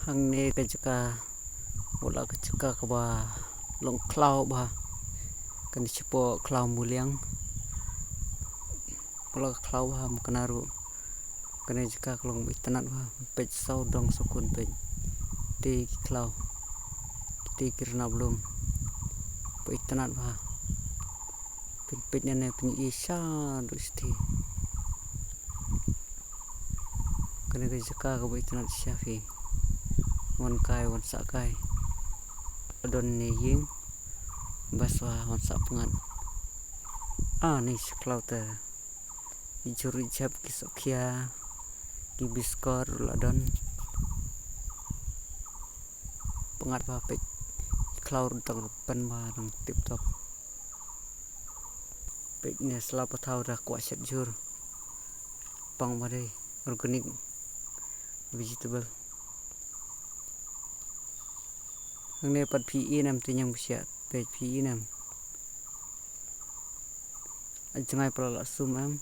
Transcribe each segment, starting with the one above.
hang ne ka jaka bola ka jaka ka ba long klau ba kan cipo klau muliang bola ka klau ba mukanaru kan jaka long itanat ba pej sau dong sukun pej di klau di kirna belum po itanat ba pej ne penyi isya dusti kan jaka ka ba itanat syafi wan kai wan sakai don ne ying baswa wan sa pengat ni klau te juri jap kisokia ki biskor ladon pengat ba pek klau tang pen ba nang tip top pek ne selapa thau dah kuat set jur pang ba dei organic vegetable hang ne pat PE nam tinyang besia pek PE nam jangai pala sum am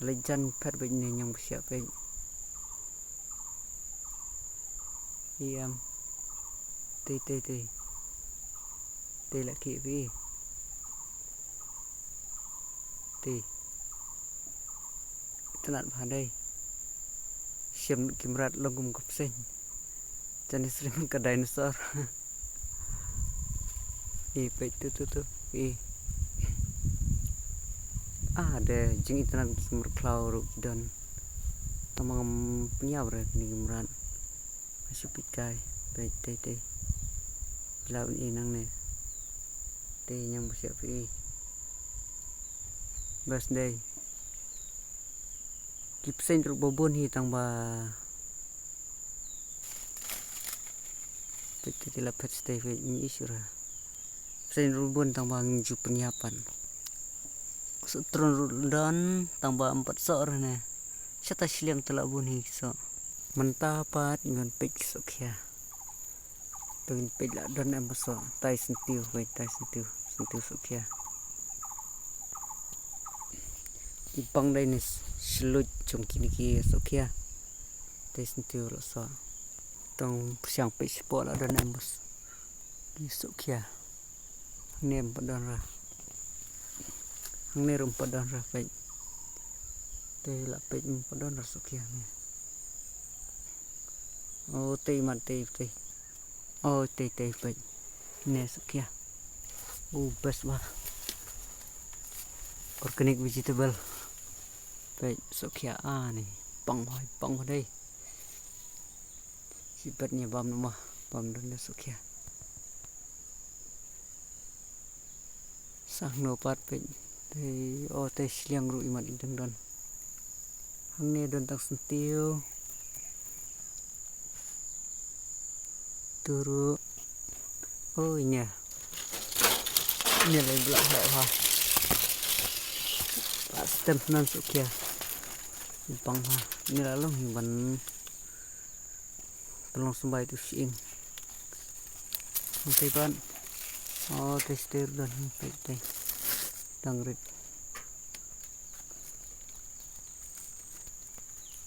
lejan pet be ne nyang besia pek iam te laki vi te tenat bhandai siam kimrat longum kopsen jenis sering ke dinosaur pek tu ada jing itanan kimur klau ru don tamang punya bre ni kimran masih pikai pek te laun inang ne te nyang bersiap pi bas dei kipsen ru bobon hi tang ba pek te la pet stay ve ni isura sen ru bon tang ba ngju penyiapan sutron dan tambah 4 sor ne sata siliang telak buni so mentapat ngon pek sokia tun pek la don am so tai sentiu sokia ipang dai ni selut jong kini ki sokia tai sentiu lo so tong siang pek sport la don am ki sokia nem padon ra ne rum padon ra pek te la pek padon ra sokia ne te mat te te pek ne sokia bas ba organic vegetable pek sokia ni pang dai sipatnya bam rumah bam don sokia sang no pat pek te siliang ru imat idang don hang ne don tak sentiu turu ini lagi belak ha pastem nan sokia pang ha ni lalu himban pelong sembai tu sing nanti ban tester dan pek dangrit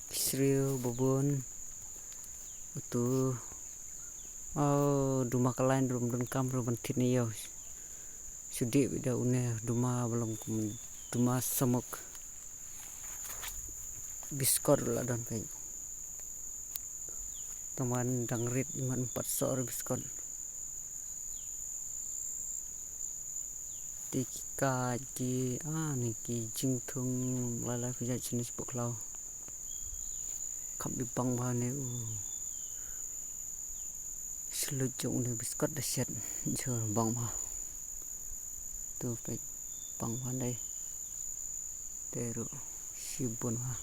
Israel bobon utuh duma kalain rum don kam rum tit ni yo sudi bida une duma belum duma semok biskor la don pek teman dangrit iman 4 sor biskor tika ji ni ki jingthung lala pija jenis poklau kham bipang ba ne selut jong ne biskot da set jor bang ba tu pek bang ba dai teru sibun ha